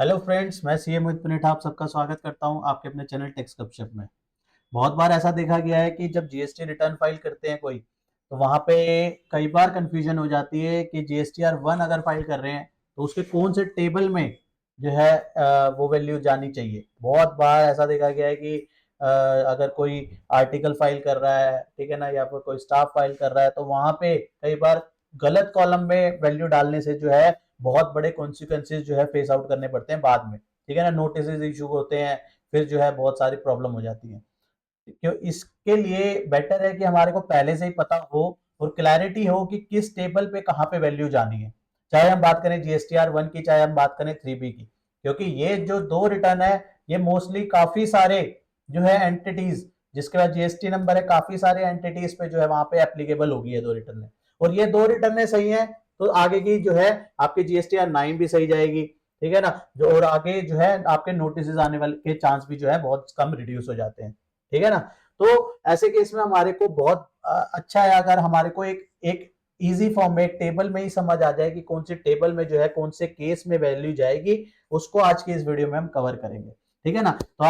Hello friends, मैं CA मोहित पुनेठा आप सबका स्वागत करता हूं आपके अपने चैनल टेक्स गपशप में। बहुत बार ऐसा देखा गया है कि जब जीएसटी रिटर्न फाइल करते हैं कोई, तो वहां पे कई बार कंफ्यूजन हो जाती है कि जीएसटीआर 1 अगर फाइल कर रहे हैं तो उसके कौन से टेबल में जो है वो वैल्यू जानी चाहिए। बहुत बार ऐसा देखा गया है कि अगर कोई आर्टिकल फाइल कर रहा है, ठीक है ना, या फिर कोई स्टाफ फाइल कर रहा है, तो वहां पे कई बार गलत कॉलम में वैल्यू डालने से जो है बहुत बड़े कॉन्सिक्वेंसेज जो है फेस आउट करने पड़ते हैं बाद में, ठीक है ना। नोटिस इशू होते हैं, फिर जो है बहुत सारी प्रॉब्लम हो जाती है। क्यों इसके लिए बेटर है कि हमारे को पहले से ही पता हो और क्लैरिटी हो कि किस टेबल पे कहाँ पे वैल्यू जानी है, चाहे हम बात करें जीएसटीआर 1 की, चाहे हम बात करें 3B की। क्योंकि ये जो दो रिटर्न है, ये मोस्टली काफी सारे जो है एंटिटीज, जिसके बाद जीएसटी नंबर है, काफी सारे एंटिटीज पे जो है वहां पे एप्लीकेबल होगी ये दो रिटर्न। और ये दो रिटर्न सही है तो आगे की जो है आपकी जीएसटीआर 9 भी सही जाएगी, ठीक है ना। जो और आगे जो है आपके नोटिस आने वाले के चांस भी जो है बहुत कम रिड्यूस हो जाते हैं, ठीक है ना। तो ऐसे केस में हमारे को बहुत अच्छा है अगर हमारे को एक एक इजी फॉर्म में एक टेबल में ही समझ आ जाए कि कौन से टेबल में जो है कौन से केस में वैल्यू जाएगी। उसको आज की इस वीडियो में हम कवर करेंगे, ठीक है ना। तो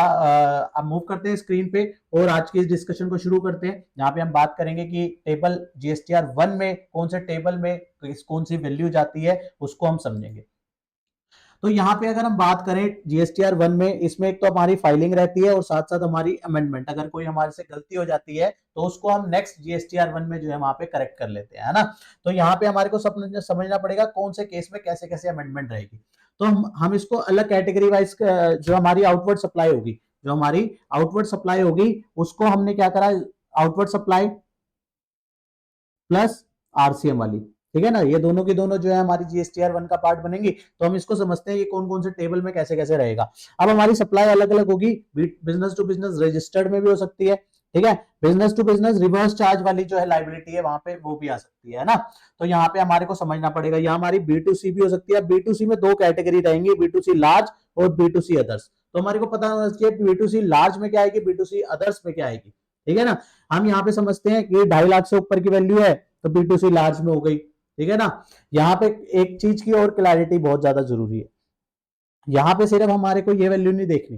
अब मूव करते हैं स्क्रीन पे और आज की इस डिस्कशन को शुरू करते हैं, जहां पे हम बात करेंगे कि टेबल जीएसटीआर 1 में कौन से टेबल में कौन सी वैल्यू जाती है, उसको हम समझेंगे। तो यहाँ पे अगर हम बात करें जीएसटीआर 1 में, इसमें एक तो हमारी फाइलिंग रहती है और साथ साथ हमारी अमेंडमेंट, अगर कोई हमारे से गलती हो जाती है तो उसको हम नेक्स्ट जीएसटीआर 1 में जो है वहां पे करेक्ट कर लेते हैं, है ना। तो यहाँ पे हमारे को समझना पड़ेगा कौन से केस में कैसे कैसे अमेंडमेंट रहेगी। तो हम इसको अलग कैटेगरी वाइज, जो हमारी आउटवर्ड सप्लाई होगी, जो हमारी आउटवर्ड सप्लाई होगी उसको हमने क्या करा, आउटवर्ड सप्लाई प्लस आरसीएम वाली, ठीक है ना। ये दोनों की दोनों जो है हमारी जीएसटीआर 1 का पार्ट बनेंगी। तो हम इसको समझते हैं कि कौन कौन से टेबल में कैसे कैसे रहेगा। अब हमारी सप्लाई अलग अलग होगी, बिजनेस टू बिजनेस रजिस्टर्ड में भी हो सकती है, ठीक है। Business to business reverse charge वाली जो है लाइबिलिटी है वहां पे वो भी आ सकती है ना। तो यहाँ पे हमारे को समझना पड़ेगा, यहाँ हमारी बी टू सी भी हो सकती है। बी टू सी में दो कैटेगरी रहेंगी, बी टू सी लार्ज और बी टू सी अदर्स। तो हमारे को पता होना चाहिए बी टू सी लार्ज में क्या आएगी, बी टू सी अदर्स में क्या आएगी, ठीक है ना। हम यहाँ पे समझते हैं कि 2.5 लाख से ऊपर की वैल्यू है तो बी टू सी लार्ज में हो गई, ठीक है ना। यहाँ पे एक चीज की और क्लैरिटी बहुत ज्यादा जरूरी है, यहाँ पे सिर्फ हमारे को ये वैल्यू नहीं देखनी,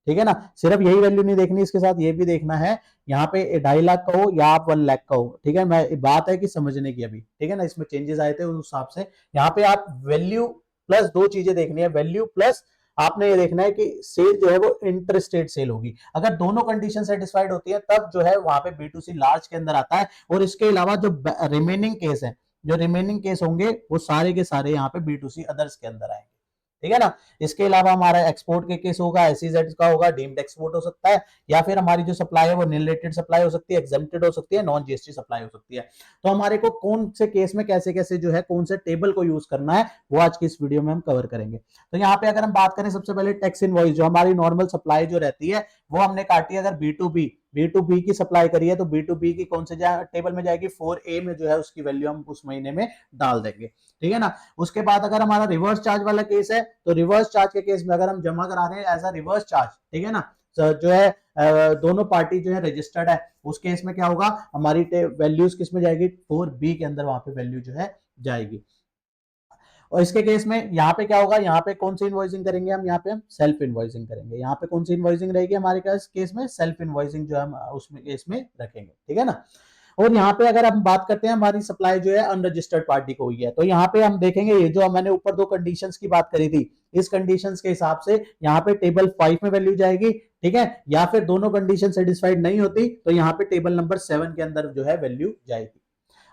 ठीक है ना। सिर्फ यही वैल्यू नहीं देखनी, इसके साथ ये भी देखना है यहाँ पे 2.5 लाख का हो या आप 1 लाख का हो, ठीक है। मैं बात है कि समझने की अभी, ठीक है ना, इसमें चेंजेस आए थे उस हिसाब से। यहाँ पे आप वैल्यू प्लस दो चीजें देखनी है, वैल्यू प्लस आपने ये देखना है कि सेल जो है वो इंटर स्टेट सेल होगी। अगर दोनों कंडीशन सेटिस्फाइड होती है तब जो है वहां पे बी टू सी लार्ज के अंदर आता है। और इसके अलावा जो रिमेनिंग केस है, जो रिमेनिंग केस होंगे वो सारे के सारे यहाँ पे बी टू सी अदर्स के अंदर आएंगे, ठीक है ना। इसके अलावा हमारा एक्सपोर्ट के केस होगा, एसईजेड का होगा, डीम्ड एक्सपोर्ट हो सकता है, या फिर हमारी जो सप्लाई है वो रिलेटेड सप्लाई हो सकती है, एग्जेम्प्टेड हो सकती है, नॉन जीएसटी सप्लाई हो सकती है। तो हमारे को कौन से केस में कैसे कैसे जो है कौन से टेबल को यूज करना है वो आज की इस वीडियो में हम कवर करेंगे। तो यहाँ पे अगर हम बात करें सबसे पहले टैक्स इनवॉइस, जो हमारी नॉर्मल सप्लाई जो रहती है वो हमने काटी। अगर बी टू बी की सप्लाई करी है तो बी टू बी की कौन से टेबल में जाएगी, 4A में जो है उसकी वैल्यू हम उस महीने में डाल देंगे, ठीक है ना। उसके बाद अगर हमारा रिवर्स चार्ज वाला केस है तो रिवर्स चार्ज के केस में अगर हम जमा करा रहे हैं एज अ रिवर्स चार्ज, ठीक है ना, तो जो है दोनों पार्टी जो है रजिस्टर्ड है, उस केस में क्या होगा, हमारी वैल्यूज किस में जाएगी, 4B के अंदर वहां पे वैल्यू जो है जाएगी। और इसके केस में यहाँ पे क्या होगा, यहाँ पे कौन सी इनवॉइसिंग करेंगे हम, यहाँ पे हम सेल्फ इनवॉइसिंग करेंगे। यहाँ पे कौन सी इनवॉइसिंग रहेगी हमारे केस में, सेल्फ इनवॉइसिंग जो हम उसमें केस में रखेंगे, ठीक है ना। और यहाँ पे अगर हम बात करते हैं हमारी सप्लाई जो है अनरजिस्टर्ड पार्टी को हुई है, तो यहाँ पे हम देखेंगे ये जो मैंने ऊपर दो कंडीशंस की बात करी थी, इस कंडीशंस के हिसाब से यहाँ पे टेबल 5 में वैल्यू जाएगी, ठीक है। या फिर दोनों कंडीशन सेटिस्फाइड नहीं होती तो यहाँ पे टेबल नंबर 7 के अंदर जो है वैल्यू जाएगी।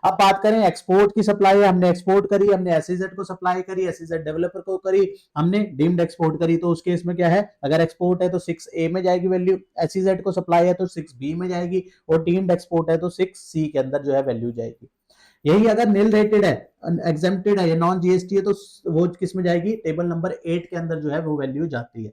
अब बात करें एक्सपोर्ट की सप्लाई है, हमने एक्सपोर्ट करी, हमने एसईजेड को सप्लाई करी, एसईजेड डेवलपर को करी, हमने डीम्ड एक्सपोर्ट करी। तो उस केस में क्या है, अगर एक्सपोर्ट है तो 6A में जाएगी वैल्यू, एसईजेड को सप्लाई है तो 6B में जाएगी, और डीम्ड एक्सपोर्ट है तो 6C के अंदर जो है वैल्यू जाएगी। यही अगर नील रेटेड है, एग्जेम्प्टेड है या नॉन जीएसटी है तो वो किस में जाएगी, टेबल नंबर 8 के अंदर जो है वो वैल्यू जाती है।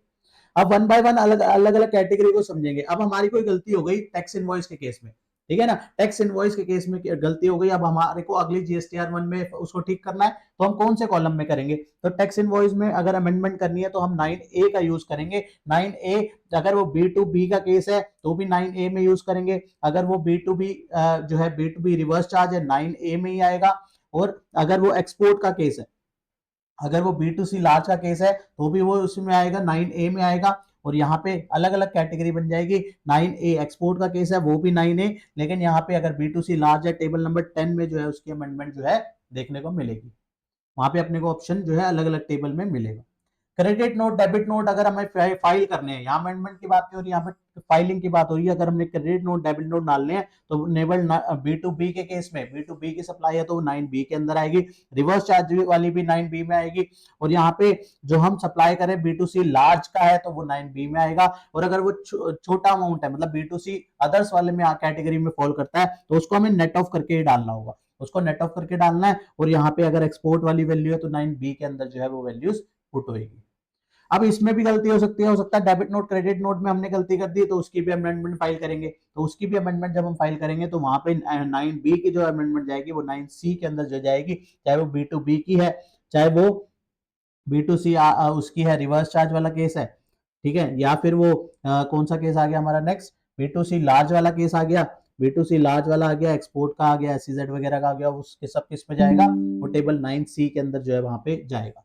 अब वन बाय वन अलग अलग अलग कैटेगरी को समझेंगे। अब हमारी कोई गलती हो गई टैक्स इनवॉइस के केस में, ठीक है ना, टैक्स इनवॉइस के केस में गलती हो गई, अब हमारे को अगली जीएसटीआर 1 में उसको ठीक करना है तो हम कौन से कॉलम में करेंगे, तो टैक्स इनवॉइस में अगर अमेंडमेंट करनी है तो हम 9A का यूज करेंगे। 9A अगर वो बी टू बी का केस है तो भी 9A में यूज करेंगे, अगर वो बी टू बी जो है B to B reverse charge है 9A में ही आएगा, और अगर वो एक्सपोर्ट का केस है अगर वो B2C लार्ज का केस है तो भी वो उसमें आएगा 9A में आएगा, और यहाँ पे अलग अलग कैटेगरी बन जाएगी। 9A एक्सपोर्ट का केस है वो भी 9A, लेकिन यहाँ पे अगर B2C लार्ज है टेबल नंबर 10 में जो है उसकी अमेंडमेंट जो है देखने को मिलेगी। वहां पे अपने को ऑप्शन जो है अलग अलग टेबल में मिलेगा। क्रेडिट नोट डेबिट नोट अगर हमें फाइल करने हैं, यहाँ अमेंडमेंट की बात नहीं हो रही, यहाँ पे फाइलिंग की बात हो रही है। अगर हमने क्रेडिट नोट डेबिट नोट डालने हैं तो नेबल B2B के केस में B2B की सप्लाई है तो वो 9B के अंदर आएगी, रिवर्स चार्ज वाली भी 9B में आएगी, और यहाँ पे जो हम सप्लाई करें B2C लार्ज का है तो वो 9B में आएगा, और अगर वो छोटा अमाउंट है मतलब B2C अदर्स वाले में कैटेगरी में फॉल करता है तो उसको हमें नेट ऑफ करके ही डालना होगा, उसको नेट ऑफ करके डालना है। और यहाँ पे अगर एक्सपोर्ट वाली वैल्यू है तो 9B के अंदर जो है वो वैल्यूज पुट होगी। अब इसमें भी गलती हो सकता है डेबिट नोट क्रेडिट नोट में हमने गलती कर दी तो उसकी भी अमेंडमेंट फाइल करेंगे, तो उसकी भी अमेंडमेंट जब हम फाइल करेंगे तो वहां पे 9B की जो अमेंडमेंट जाएगी वो 9C के अंदर जो जाएगी, चाहे वो B2B की है चाहे वो B2C उसकी है, रिवर्स चार्ज वाला केस है, ठीक है, या फिर वो कौन सा केस आ गया हमारा नेक्स्ट, B2C लार्ज वाला केस आ गया, B2C लार्ज वाला आ गया, एक्सपोर्ट का आ गया, SEZ वगैरह का आ गया, उसके सब किस पे जाएगा, वो टेबल 9C के अंदर जो है वहां पे जाएगा,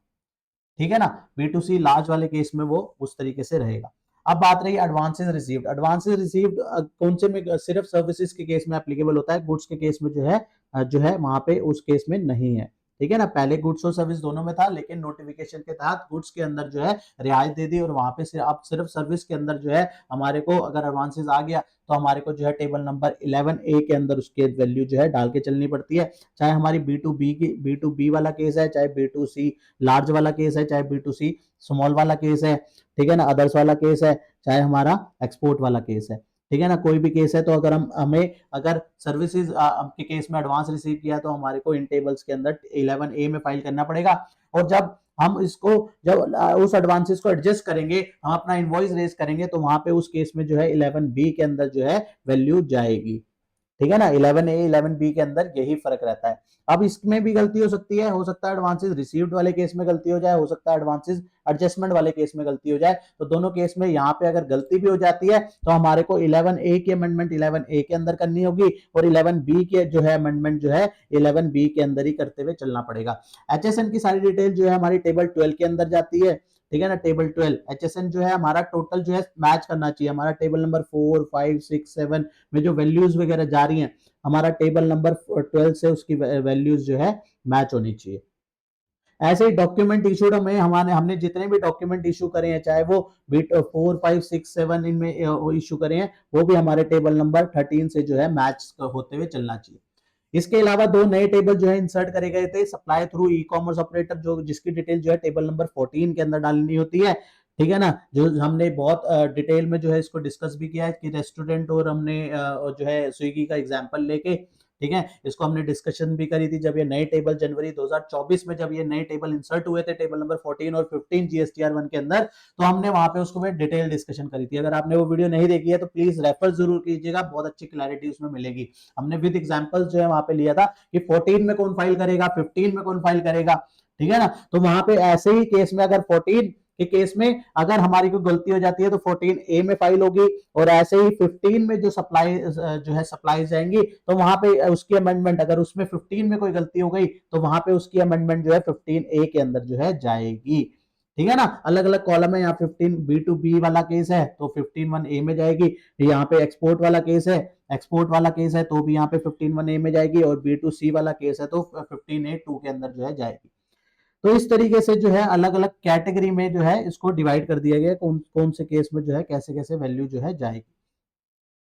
ठीक है ना। B2C लार्ज वाले केस में वो उस तरीके से रहेगा। अब बात रही एडवांसेस रिसीव्ड। एडवांसेस रिसीव्ड कौन से में, सिर्फ सर्विसेज के केस में एप्लीकेबल होता है, गुड्स के केस में जो है वहां पे उस केस में नहीं है, ठीक है ना। पहले गुड्स और सर्विस दोनों में था, लेकिन नोटिफिकेशन के तहत गुड्स के अंदर जो है रियायत दे दी, और वहां पे अब सिर्फ सर्विस के अंदर जो है हमारे को अगर एडवांसेस आ गया तो हमारे को जो है टेबल नंबर 11A के अंदर उसके वैल्यू जो है डाल के चलनी पड़ती है, चाहे हमारी B2B वाला केस है, चाहे B2C लार्ज वाला केस है, चाहे B2C स्मॉल वाला केस है, ठीक है ना, अदर्स वाला केस है, चाहे हमारा एक्सपोर्ट वाला केस है, ठीक है ना, कोई भी केस है। तो अगर हमें अगर सर्विसेज के केस में एडवांस रिसीव किया तो हमारे को इन टेबल्स के अंदर 11A में फाइल करना पड़ेगा, और जब हम इसको जब उस एडवांसेस को एडजस्ट करेंगे, हम अपना इनवॉइस रेज करेंगे तो वहां पे उस केस में जो है 11B के अंदर जो है वैल्यू जाएगी, ठीक है ना। 11A 11B के अंदर यही फर्क रहता है। अब इसमें भी गलती हो सकता है एडवांसेस रिसीव्ड वाले केस में गलती हो जाए, हो सकता है एडवांसेस एडजस्टमेंट वाले केस में गलती हो जाए, तो दोनों केस में यहाँ पे अगर गलती भी हो जाती है तो हमारे को 11A की अमेंडमेंट 11A के अंदर करनी होगी, और 11B के जो है अमेंडमेंट जो है 11B के अंदर ही करते हुए चलना पड़ेगा। HSN की सारी डिटेल जो है हमारी टेबल 12 के अंदर जाती है, ठीक है ना। टेबल 12 HSN जो है हमारा टोटल जो है मैच करना चाहिए, हमारा टेबल नंबर 4 5 6 7 में जो वैल्यूज वगैरह जा रही हैं, हमारा टेबल नंबर 12 से उसकी वैल्यूज जो है मैच होनी चाहिए। ऐसे ही डॉक्यूमेंट इशूड में हमने जितने भी डॉक्यूमेंट इशू करे हैं, चाहे वो 4 5 6 7 इनमें इशू करे हैं, वो भी हमारे टेबल नंबर 13 से जो है मैच होते हुए चलना चाहिए। इसके अलावा दो नए टेबल जो है इंसर्ट करे गए थे, supply through e commerce operator, जो जिसकी डिटेल जो है टेबल नंबर 14 के अंदर डालनी होती है, ठीक है ना। जो हमने बहुत डिटेल में जो है इसको डिस्कस भी किया है कि रेस्टोरेंट, और हमने जो है स्विगी का एग्जांपल लेके, ठीक है, इसको हमने डिस्कशन भी करी थी जब ये नए टेबल जनवरी 2024 में जब ये नए टेबल इंसर्ट हुए थे टेबल नंबर 14 और 15 GSTR 1 के अंदर, तो हमने वहां पे उसको डिटेल डिस्कशन करी थी। अगर आपने वो वीडियो नहीं देखी है तो प्लीज रेफर जरूर कीजिएगा, बहुत अच्छी क्लैरिटी उसमें मिलेगी। हमने विद एग्जांपल्स जो है वहां पे लिया था कि 14 में कौन फाइल करेगा, 15 में कौन फाइल करेगा, ठीक है ना। तो वहां पे ऐसे ही केस में अगर 14 के केस में अगर हमारी कोई गलती हो जाती है तो 14A में फाइल होगी, और ऐसे ही 15 में जो सप्लाई जाएंगी तो वहां पे उसकी अमेंडमेंट, अगर उसमें 15 में कोई गलती हो गई तो वहां पे उसकी अमेंडमेंट जो है 15A के अंदर जो है जाएगी, ठीक है ना। अलग अलग कॉलम है, यहाँ 15 B2B वाला केस है तो 15(1)A में जाएगी, यहाँ पे एक्सपोर्ट वाला केस है तो भी यहाँ पे 15(1)A में जाएगी, और B2C वाला केस है तो 15A(2) के अंदर जो है जाएगी। तो इस तरीके से जो है अलग अलग कैटेगरी में जो है इसको डिवाइड कर दिया गया, कौन कौन से केस में जो है कैसे कैसे वैल्यू जो है जाएगी।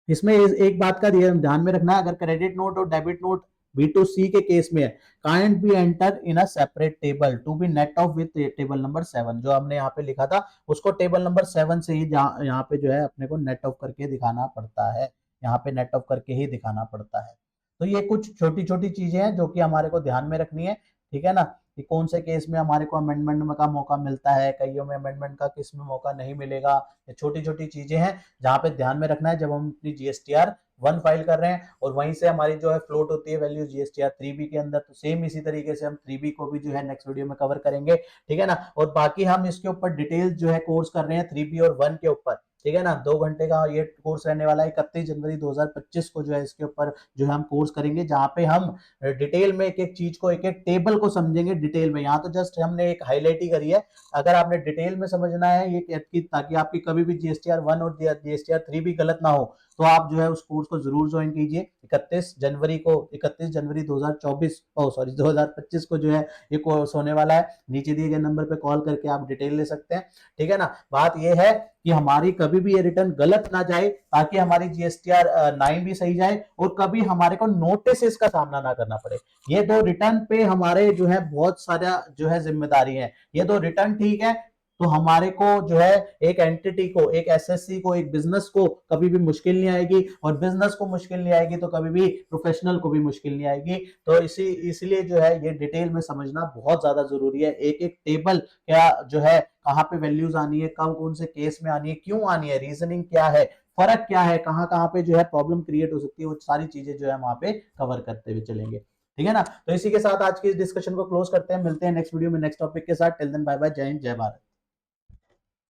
इसमें एक बात का ध्यान में रखना है, अगर क्रेडिट नोट और डेबिट नोट B2C के केस में है, can't be enter in a separate table to be net off with table number 7, जो हमने यहाँ पे लिखा था उसको टेबल नंबर 7 से ही यहाँ पे जो है अपने को नेट ऑफ करके दिखाना पड़ता है, यहाँ पे नेट ऑफ करके ही दिखाना पड़ता है। तो ये कुछ छोटी छोटी चीजें हैं जो कि हमारे को ध्यान में रखनी है, ठीक है ना, कि कौन से केस में हमारे को अमेंडमेंट का मौका मिलता है, कईयों में अमेंडमेंट का किस में मौका नहीं मिलेगा। ये छोटी छोटी चीजें हैं जहां पे ध्यान में रखना है जब हम अपनी GSTR 1 फाइल कर रहे हैं, और वहीं से हमारी जो है फ्लोट होती है वैल्यू GSTR 3B के अंदर, तो सेम इसी तरीके से हम 3B को भी जो है नेक्स्ट वीडियो में कवर करेंगे, ठीक है ना। और बाकी हम इसके ऊपर डिटेल जो है कोर्स कर रहे हैं 3B और 1 के ऊपर, ठीक है ना। 2 घंटे का ये कोर्स रहने वाला है। 31 जनवरी 2025 को जो है इसके ऊपर जो है हम कोर्स करेंगे, जहां पे हम डिटेल में एक एक चीज को, एक एक टेबल को समझेंगे डिटेल में। यहाँ तो जस्ट हमने एक हाईलाइट ही करी है। अगर आपने डिटेल में समझना है ये ताकि आपकी कभी भी जीएसटीआर 1 और जीएसटीआर 3 भी गलत ना हो, तो आप जो है उस कोर्स को जरूर ज्वाइन कीजिए। 31 जनवरी 2024 सॉरी 2025 को जो है ये कोर्स होने वाला है। नीचे दिए गए नंबर पे कॉल करके आप डिटेल ले सकते हैं। ठीक है ना। बात यह है कि हमारी कभी भी ये रिटर्न गलत ना जाए, ताकि हमारी जीएसटीआर 9 भी सही जाए और कभी हमारे को नोटिस का सामना ना करना पड़े। ये दो रिटर्न पे हमारे जो है बहुत सारा जो है जिम्मेदारी है। ये दो रिटर्न ठीक है तो हमारे को जो है एक एंटिटी को, एक एसएससी को, एक बिजनेस को कभी भी मुश्किल नहीं आएगी, और बिजनेस को मुश्किल नहीं आएगी तो कभी भी प्रोफेशनल को भी मुश्किल नहीं आएगी। तो इसलिए जो है ये डिटेल में समझना बहुत ज्यादा जरूरी है। एक एक टेबल क्या जो है, कहाँ पे वैल्यूज आनी है, कब कौन से केस में आनी है, क्यों आनी है, रीजनिंग क्या है, फर्क क्या है, कहाँ कहाँ पे जो है प्रॉब्लम क्रिएट हो सकती है, वो सारी चीजें जो है वहां पे कवर करते हुए चलेंगे। ठीक है ना। तो इसी के साथ आज की इस डिस्कशन को क्लोज करते हैं। मिलते हैं नेक्स्ट वीडियो में नेक्स्ट टॉपिक के साथ। टिल देन बाय बाय, जय हिंद, जय भारत।